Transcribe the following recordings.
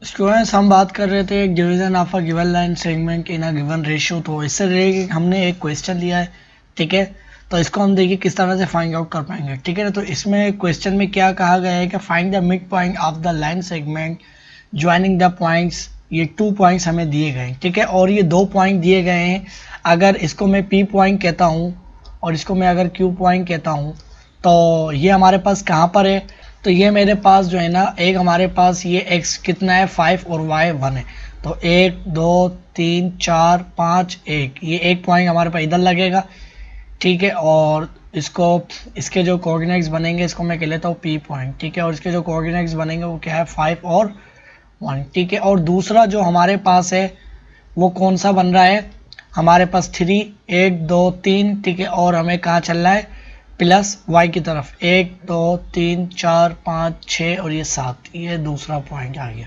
Students हम बात कर रहे थे एक division of a given line segment in a given ratio. तो इससे रिलेटेड हमने एक क्वेश्चन लिया है, ठीक है। तो इसको हम देखिए किस तरह से फाइंड आउट कर पाएंगे, ठीक है ना। तो इसमें क्वेश्चन में क्या कहा गया है कि find the mid point of the line segment joining the points. ये 2 पॉइंट्स हमें दिए गए हैं, ठीक है, और ये 2 पॉइंट दिए गए हैं। अगर इसको मैं P पॉइंट कहता हूँ और इसको मैं अगर Q पॉइंट कहता हूँ, तो ये हमारे पास कहाँ पर है। तो ये मेरे पास जो है ना, एक हमारे पास ये x कितना है 5 और y 1 है। तो 1 2 3 4 5 1, ये एक पॉइंट हमारे पास इधर लगेगा, ठीक है। और इसको इसके जो कोऑर्डिनेट्स बनेंगे इसको मैं कह लेता हूँ P पॉइंट, ठीक है। और इसके जो कोऑर्डिनेट्स बनेंगे वो क्या है 5 और 1, ठीक है। और दूसरा जो हमारे पास है वो कौन सा बन रहा है, हमारे पास 3 1 2 3, ठीक है। और हमें कहाँ चलना है प्लस y की तरफ, 1 2 3 4 5 6 और ये 7, ये दूसरा पॉइंट आ गया,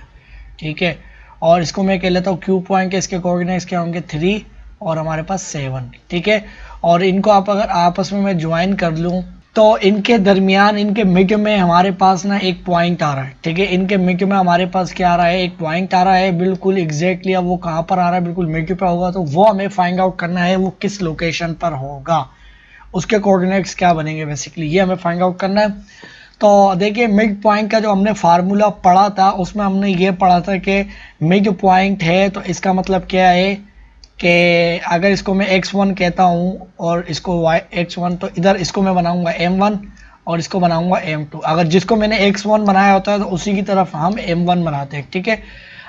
ठीक है। और इसको मैं कह लेता हूँ Q पॉइंट के, इसके कोऑर्डिनेट्स क्या होंगे 3 और हमारे पास 7, ठीक है। और इनको आप अगर आपस में मैं ज्वाइन कर लूँ तो इनके दरमियान, इनके मिड में हमारे पास ना एक पॉइंट आ रहा है, ठीक है। इनके मिड में हमारे पास क्या आ रहा है, एक पॉइंट आ रहा है बिल्कुल एग्जैक्टली। अब वो कहाँ पर आ रहा है, बिल्कुल मिड पे होगा, तो वो हमें फाइंड आउट करना है वो किस लोकेशन पर होगा, उसके कोऑर्डिनेट्स क्या बनेंगे, बेसिकली ये हमें फाइंड आउट करना है। तो देखिए मिड पॉइंट का जो हमने फार्मूला पढ़ा था उसमें हमने ये पढ़ा था कि मिड पॉइंट है तो इसका मतलब क्या है कि अगर इसको मैं x1 कहता हूँ और इसको x1, तो इधर इसको मैं बनाऊंगा m1 और इसको बनाऊंगा m2। अगर जिसको मैंने x1 बनाया होता है तो उसी की तरफ हम m1 बनाते हैं, ठीक है।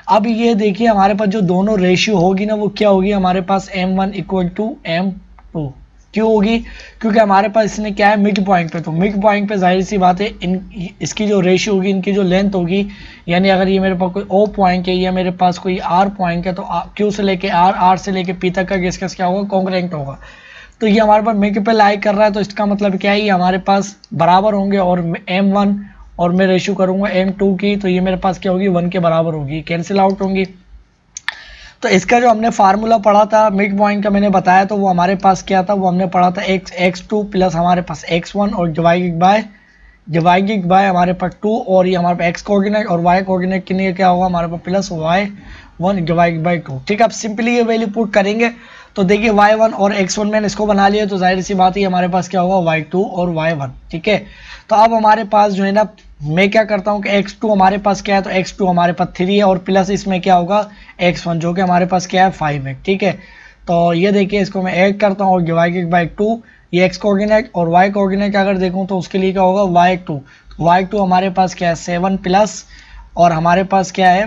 अब ये देखिए हमारे पास जो दोनों रेशियो होगी ना वो क्या होगी, हमारे पास m1 इक्वल टू m2 क्यों होगी, क्योंकि हमारे पास इसने क्या है मिड पॉइंट पे। तो मिड पॉइंट पे जाहिर सी बात है इसकी जो रेशियो होगी, इनकी जो लेंथ होगी, यानी अगर ये मेरे पास कोई O पॉइंट है या मेरे पास कोई R पॉइंट है तो Q से लेके R से लेके P तक का डिस्कस क्या होगा, कॉन्ग्रुएंट होगा। तो ये हमारे पास मिड पे लाई कर रहा है, तो इसका मतलब क्या है, ये हमारे पास बराबर होंगे। और M1 और मैं रेशियो करूंगा M2 की, तो ये मेरे पास क्या होगी 1 के बराबर होगी, कैंसिल आउट होंगी। तो इसका जो हमने फार्मूला पढ़ा था मिड पॉइंट का मैंने बताया, तो वो हमारे पास क्या था, वो हमने पढ़ा था x2 प्लस हमारे पास x1 और डिवाइडेड बाय हमारे पास 2, और ये हमारे पास x कोऑर्डिनेट और y कोऑर्डिनेट के लिए क्या होगा हमारे पास प्लस y1 डिवाइडेड बाय 2, ठीक है। अब सिंपली ये वैल्यू पुट करेंगे तो देखिए y1 और x1 मैंने इसको बना लिया, तो जाहिर सी बात है हमारे पास क्या होगा y2 और y1, ठीक है। तो अब हमारे पास जो है ना, मैं क्या करता हूँ कि x2 हमारे पास क्या है, तो x2 हमारे पास 3 है और प्लस इसमें क्या होगा x1 जो कि हमारे पास क्या है 5 है, ठीक है। तो ये देखिए इसको मैं ऐड करता हूँ और डिवाइडेड बाय 2, ये x कोऑर्डिनेट और y कोऑर्डिनेट अगर देखूँ तो उसके लिए क्या होगा y2 हमारे पास क्या है 7 प्लस और हमारे पास क्या है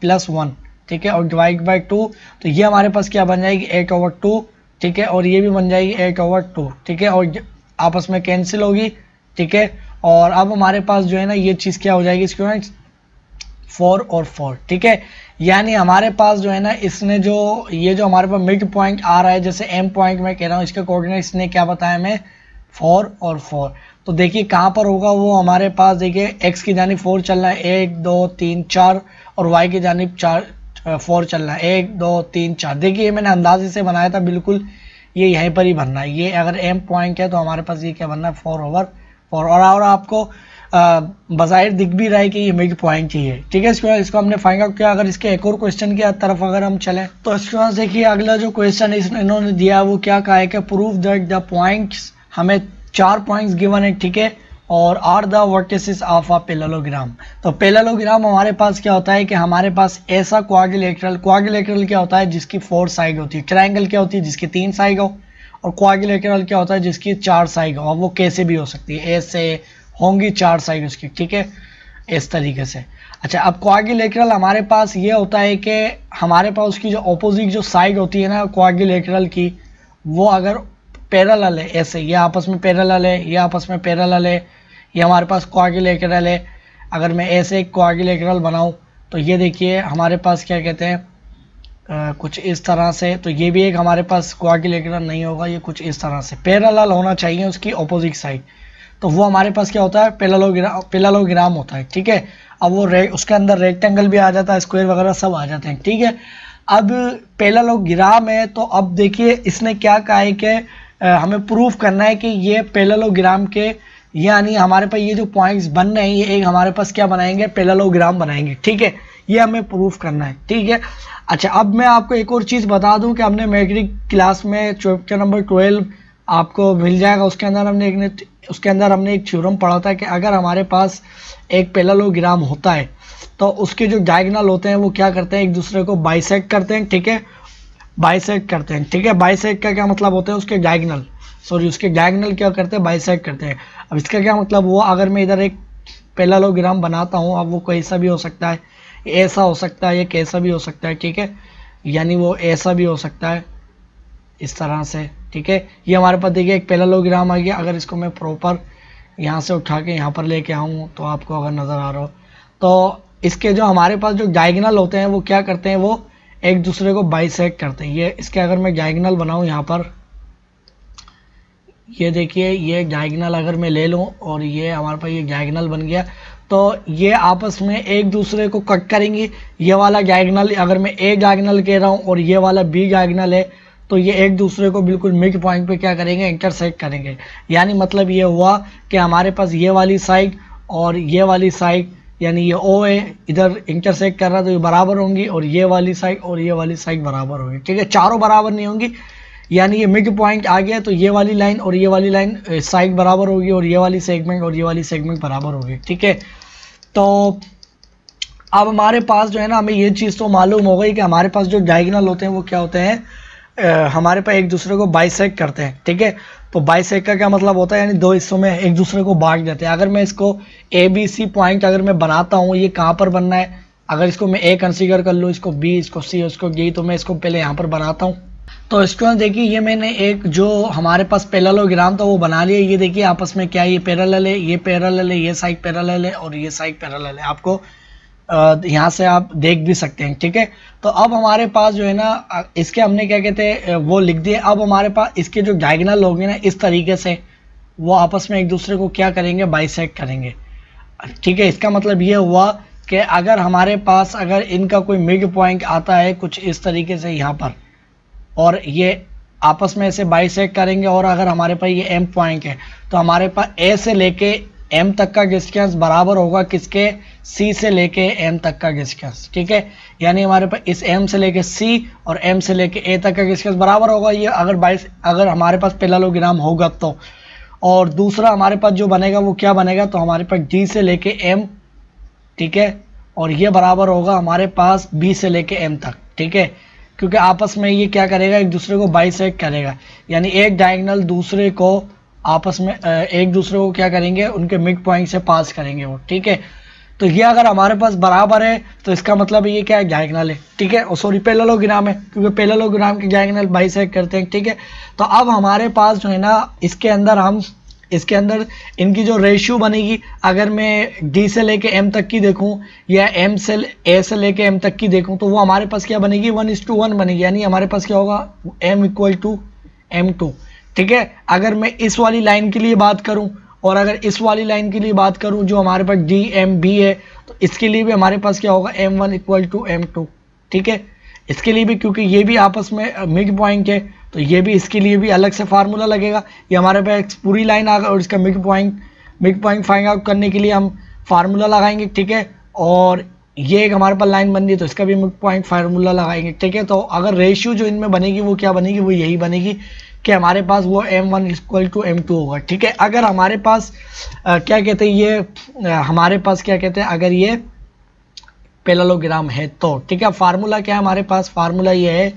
प्लस 1, ठीक है। और डिवाइड बाय 2, तो ये हमारे पास क्या बन जाएगी 8/2, ठीक है। और ये भी बन जाएगी 8/2, ठीक है। और आपस में कैंसिल होगी, ठीक है। और अब हमारे पास जो है ना ये चीज़ क्या हो जाएगी स्टूडेंट्स 4 और 4, ठीक है। यानी हमारे पास जो है ना इसने जो ये जो हमारे पास मिड पॉइंट आ रहा है, जैसे M पॉइंट मैं कह रहा हूँ, इसके कोऑर्डिनेट्स ने क्या बताया हमें 4 और 4। तो देखिए कहाँ पर होगा वो, हमारे पास देखिए x की जानिब 4 चल रहा है 1 2 3 4 और y की जानिब 4 चल रहा है 1 2 3 4। देखिए मैंने अंदाजे से बनाया था, बिल्कुल ये यहीं पर ही बनना है। ये अगर M पॉइंट है तो हमारे पास ये क्या बनना है 4/4, और आपको बज़ाहिर दिख भी रहा है कि ये मिड पॉइंट ही है, ठीक है। इसको हमने फाइंड आउट किया। अगर इसके एक और क्वेश्चन की तरफ अगर हम चलें तो स्टूडेंट्स देखिए अगला जो क्वेश्चन इन्होंने दिया वो क्या कहा है कि प्रूव दैट द पॉइंट्स, हमें 4 पॉइंट्स गिवन है, ठीक है, और are the vertices of a parallelogram. तो पैरेललोग्राम हमारे पास क्या होता है कि हमारे पास ऐसा क्वाड्रिलेटरल क्या होता है जिसकी 4 साइड होती है, ट्रायंगल क्या होती है जिसकी 3 साइड हो, और क्वाड्रिलेटरल क्या होता है जिसकी 4 साइड हो। और वो कैसे भी हो सकती है, ऐसे होंगी 4 साइड उसकी, ठीक है, इस तरीके से। अच्छा अब क्वाड्रिलेटरल हमारे पास ये होता है कि हमारे पास उसकी जो ऑपोजिट जो साइड होती है ना क्वाड्रिलेटरल की, वो अगर पैरेलल है, ऐसे ये आपस में पैरेलल है, ये आपस में पैरेलल है, ये हमारे पास क्वाड्रिलेटरल है। अगर मैं ऐसे एक क्वाड्रिलेटरल बनाऊं तो ये देखिए हमारे पास क्या कहते हैं कुछ इस तरह से, तो ये भी एक हमारे पास क्वाड्रिलेटरल नहीं होगा, ये कुछ इस तरह से पैरेलल होना चाहिए उसकी ऑपोजिट साइड, तो वो हमारे पास क्या होता है पैरेललोग्राम होता है, ठीक है। अब वो उसके अंदर रेक्टेंगल भी आ जाता है, स्क्वायर वगैरह सब आ जाते हैं, ठीक है। अब पैरेललोग्राम है तो अब देखिए इसने क्या कहा है कि हमें प्रूफ करना है कि ये पैरेललोग्राम के, यानी हमारे पास ये जो पॉइंट्स बन रहे हैं ये एक हमारे पास क्या बनाएंगे पैरेललोग्राम बनाएंगे, ठीक है। ये हमें प्रूफ करना है, ठीक है। अच्छा, अब मैं आपको एक और चीज़ बता दूं कि हमने मैट्रिक क्लास में चैप्टर नंबर 12 आपको मिल जाएगा, उसके अंदर हमने एक थ्योरम पढ़ा था कि अगर हमारे पास एक पैरेललोग्राम होता है तो उसके जो डायगोनल होते हैं वो क्या करते हैं, एक दूसरे को बाइसेक्ट करते हैं, ठीक है, बाइसेक्ट करते हैं, ठीक है। बाइसेक्ट का क्या मतलब होता है, उसके डायगोनल क्या करते हैं, बाइसेक्ट करते हैं। अब इसका क्या मतलब हुआ, अगर मैं इधर एक पैरेललोग्राम बनाता हूँ, अब वो कैसा भी हो सकता है, ऐसा हो सकता है, ये कैसा भी हो सकता है, ठीक है, यानी वो ऐसा भी हो सकता है इस तरह से, ठीक है। ये हमारे पास देखिए एक पैरेललोग्राम आ गया। अगर इसको मैं प्रॉपर यहाँ से उठा के यहाँ पर लेके आऊँ तो आपको अगर नज़र आ रहा हो तो इसके जो हमारे पास जो डायगोनल होते हैं वो क्या करते हैं, वो एक दूसरे को बाइसेक्ट करते हैं। ये इसके अगर मैं डायगोनल बनाऊँ यहाँ पर, ये देखिए ये डायगोनल अगर मैं ले लूँ और ये हमारे पास ये डायगोनल बन गया, तो ये आपस में एक दूसरे को कट करेंगे। ये वाला डायगोनल अगर मैं ए डायगोनल कह रहा हूँ और ये वाला बी डायगोनल है, तो ये एक दूसरे को बिल्कुल मिड पॉइंट पे क्या करेंगे, इंटरसेक्ट करेंगे। यानी मतलब ये हुआ कि हमारे पास ये वाली साइड और ये वाली साइड, यानी ये ओ है, इधर इंटरसेक्ट कर रहा है तो ये बराबर होंगी, और ये वाली साइड और ये वाली साइड बराबर होगी, ठीक है। चारों बराबर नहीं होंगी, यानी ये मिड पॉइंट आ गया तो ये वाली लाइन और ये वाली लाइन साइड बराबर होगी, और ये वाली सेगमेंट और ये वाली सेगमेंट बराबर होगी, ठीक है। तो अब हमारे पास जो है ना, हमें ये चीज़ तो मालूम हो गई कि हमारे पास जो डायगोनल होते हैं वो क्या होते हैं, हमारे पास एक दूसरे को बाइसेक्ट करते हैं, ठीक है। तो बाइसेक्ट का क्या मतलब होता है, यानी दो हिस्सों में एक दूसरे को बांट देते हैं। अगर मैं इसको ए बी सी पॉइंट अगर मैं बनाता हूँ, ये कहाँ पर बनना है, अगर इसको मैं ए कंसीडर कर लूँ, इसको बी, इसको सी, इसको डी, तो मैं इसको पहले यहाँ पर बनाता हूँ। तो इसको देखिए, ये मैंने एक जो हमारे पास पैरेललोग्राम था वो बना लिया। ये देखिए आपस में क्या है, ये पैरेलल है, ये पैरेलल है, ये साइड पैरेलल है और ये साइड पैरेलल है। आपको यहाँ से आप देख भी सकते हैं, ठीक है। तो अब हमारे पास जो है ना, इसके हमने क्या कहते हैं वो लिख दिए। अब हमारे पास इसके जो डायगोनल होंगे ना, इस तरीके से वो आपस में एक दूसरे को क्या करेंगे, बाइसेक्ट करेंगे, ठीक है। इसका मतलब ये हुआ कि अगर हमारे पास अगर इनका कोई मिड पॉइंट आता है कुछ इस तरीके से यहाँ पर, और ये आपस में ऐसे बाइसेक्ट करेंगे, और अगर हमारे पास ये एम पॉइंट है तो हमारे पास ए से लेके एम तक का डिस्टेंस बराबर होगा किसके, सी से लेके एम तक का डिस्टेंस, ठीक है। यानी हमारे पास इस एम से लेके सी और एम से लेके ए तक का डिस्टेंस बराबर होगा। ये अगर हमारे पास पैरेललोग्राम होगा तो। और दूसरा हमारे पास जो बनेगा वो क्या बनेगा, तो हमारे पास डी से लेके एम, ठीक है, और ये बराबर होगा हमारे पास बी से लेके एम तक, ठीक है। क्योंकि आपस में ये क्या करेगा, एक दूसरे को बाइसेक्ट करेगा, यानी एक डायगोनल दूसरे को आपस में एक दूसरे को क्या करेंगे, उनके मिड पॉइंट से पास करेंगे वो, ठीक है। तो ये अगर हमारे पास बराबर है तो इसका मतलब ये क्या है, डायगोनल है, ठीक है। और सॉरी पैरेललोग्राम है, क्योंकि पैरेललोग्राम के डायगोनल बाइसेक्ट करते हैं, ठीक है। तो अब हमारे पास जो है ना, इसके अंदर इनकी जो रेशियो बनेगी, अगर मैं डी से लेके एम तक की देखूं या एम से ए से लेके एम तक की देखूं, तो वो हमारे पास क्या बनेगी, 1:1 बनेगी। यानी हमारे पास क्या होगा, m = m2, ठीक है। अगर मैं इस वाली लाइन के लिए बात करूं और अगर इस वाली लाइन के लिए बात करूं जो हमारे पास डी एम बी है, तो इसके लिए भी हमारे पास क्या होगा, m1 = m2, ठीक है। इसके लिए भी, क्योंकि ये भी आपस में मिड पॉइंट है, तो ये भी इसके लिए भी अलग से फार्मूला लगेगा। ये हमारे पास पूरी लाइन आ गई और इसका मिड पॉइंट फाइंड आउट करने के लिए हम फार्मूला लगाएंगे, ठीक है। और ये एक हमारे पास लाइन बन रही है तो इसका भी मिड पॉइंट फार्मूला लगाएंगे, ठीक है। तो अगर रेशियो जो इनमें बनेगी वो क्या बनेगी, वो यही बनेगी कि हमारे पास वो m1 = m2 होगा, ठीक है। अगर हमारे पास क्या कहते हैं, ये हमारे पास क्या कहते हैं, अगर ये पैरेललोग्राम है तो, ठीक है। फार्मूला क्या है हमारे पास, फार्मूला ये है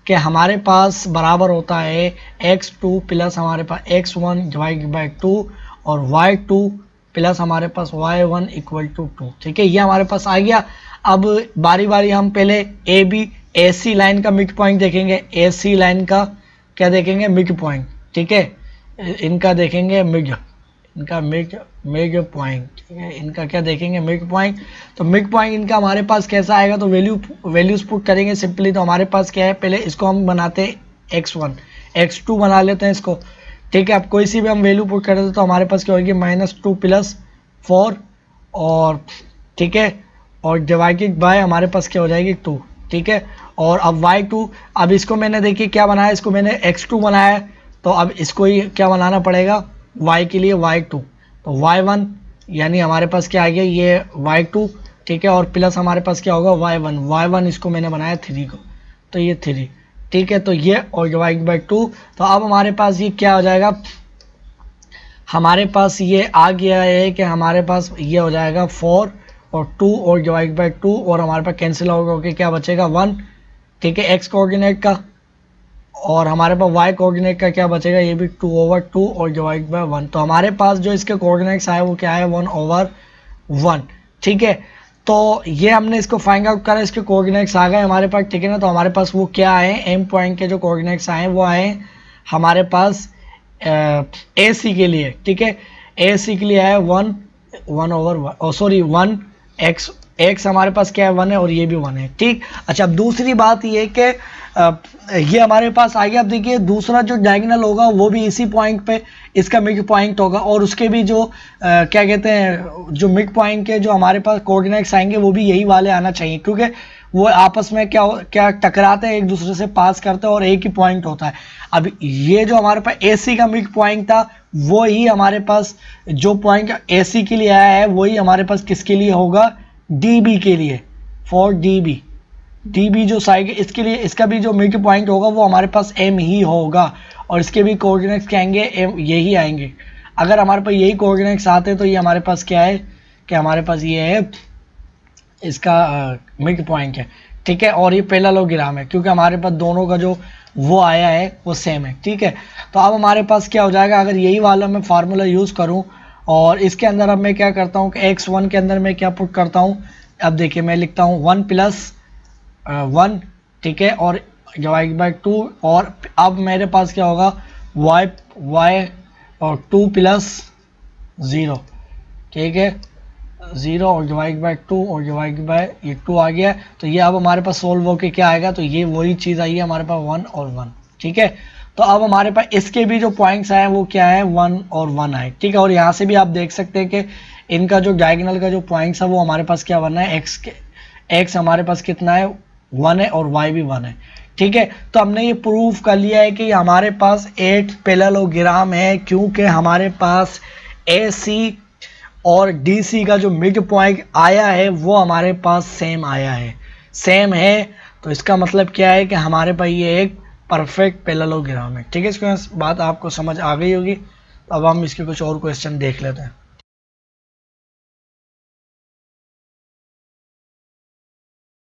कि हमारे पास बराबर होता है x2 प्लस हमारे पास x1 / 2 और y2 प्लस हमारे पास y1 = 2, ठीक है। ये हमारे पास आ गया। अब बारी बारी हम पहले ए बी AC लाइन का मिड पॉइंट देखेंगे, AC लाइन का क्या देखेंगे, मिड पॉइंट, ठीक है। इनका देखेंगे मिड पॉइंट, ठीक है। इनका क्या देखेंगे, मिड पॉइंट। तो मिड पॉइंट इनका हमारे पास कैसा आएगा, तो वैल्यूज पुट करेंगे सिंपली। तो हमारे पास क्या है, पहले इसको हम बनाते हैं x1, x2 बना लेते हैं इसको, ठीक है। अब कोई सी भी हम वैल्यू पुट करते हैं तो हमारे पास क्या होगी, -2 + 4 और, ठीक है, और डिवाइडेड बाय हमारे पास क्या हो जाएगी, 2, ठीक है। और अब y2, अब इसको मैंने देखिए क्या बनाया, इसको मैंने x2 बनाया है, तो अब इसको ही क्या बनाना पड़ेगा, y के लिए y2, तो y1 यानी हमारे पास क्या आ गया, ये y2, ठीक है, और प्लस हमारे पास क्या होगा y1 इसको मैंने बनाया 3 को, तो ये 3, ठीक है, तो ये और डिवाइड बाई 2। तो अब हमारे पास ये क्या हो जाएगा, हमारे पास ये आ गया है कि हमारे पास ये हो जाएगा 4 और 2 और डिवाइड बाई 2, और हमारे पास कैंसिल होगा, ओके, क्या बचेगा 1, ठीक है, x कोऑर्डिनेट का, और हमारे पास y कोऑर्डिनेट का क्या बचेगा, ये भी 2/2 और डिवाइड बाय 1। तो हमारे पास जो इसके कोऑर्डिनेट्स आए वो क्या है 1/1, ठीक है। तो ये हमने इसको फाइंड आउट करा, इसके कोऑर्डिनेट्स आ गए हमारे पास, ठीक है ना। तो हमारे पास वो क्या आए, एम पॉइंट के जो कोऑर्डिनेट्स आए वो आए हमारे पास ए सी के लिए, ठीक है, ए सी के लिए आया 1 x हमारे पास क्या है 1 है, और ये भी 1 है, ठीक। अच्छा, अब दूसरी बात ये कि ये हमारे पास आ गया। अब देखिए दूसरा जो डायगोनल होगा वो भी इसी पॉइंट पे इसका मिड पॉइंट होगा, और उसके भी जो क्या कहते हैं, जो मिड पॉइंट के जो हमारे पास कोऑर्डिनेट्स आएंगे वो भी यही वाले आना चाहिए, क्योंकि वो आपस में क्या टकराते हैं, एक दूसरे से पास करते हैं और एक ही पॉइंट होता है। अब ये जो हमारे पास AC का मिड पॉइंट था वो ही हमारे पास जो पॉइंट AC के लिए आया है वही हमारे पास किसके लिए होगा, DB के लिए, फॉर DB जो साइड इसके लिए, इसका भी जो मिड पॉइंट होगा वो हमारे पास M ही होगा, और इसके भी कोऑर्डिनेट्स क्या आएंगे, M यही आएंगे। अगर हमारे पास यही कोऑर्डिनेट्स आते हैं तो ये हमारे पास क्या है कि हमारे पास ये है इसका मिड पॉइंट है, ठीक है, और ये पैरेललोग्राम है क्योंकि हमारे पास दोनों का जो वो आया है वो सेम है, ठीक है। तो अब हमारे पास क्या हो जाएगा, अगर यही वाला मैं फार्मूला यूज़ करूं और इसके अंदर अब मैं क्या करता हूं कि x1 के अंदर मैं क्या पुट करता हूं, अब देखिए मैं लिखता हूं 1 + 1, ठीक है, और डिवाइड बाई 2, और अब मेरे पास क्या होगा y और 2 + 0, ठीक है, 0 और डिवाइड बाई 2 और डिवाइड बाई ये 2 आ गया। तो ये अब हमारे पास सोल्व होके क्या आएगा, तो ये वही चीज़ आई है हमारे पास 1 और 1, ठीक है। तो अब हमारे पास इसके भी जो पॉइंट्स आए वो क्या है 1 और 1 आए, ठीक है। और यहाँ से भी आप देख सकते हैं कि इनका जो डायगोनल का जो पॉइंट्स है वो हमारे पास क्या बना है, x हमारे पास कितना है 1 है और y भी 1 है, ठीक है। तो हमने ये प्रूफ कर लिया है कि हमारे पास 8 पैरेललोग्राम है क्योंकि हमारे पास AC और DC का जो मिड पॉइंट आया है वो हमारे पास सेम आया है, सेम है। तो इसका मतलब क्या है कि हमारे पास ये एक परफेक्ट पैरेललोग्राम है, ठीक है। इसके बात आपको समझ आ गई होगी। अब हम इसके कुछ और क्वेश्चन देख लेते हैं।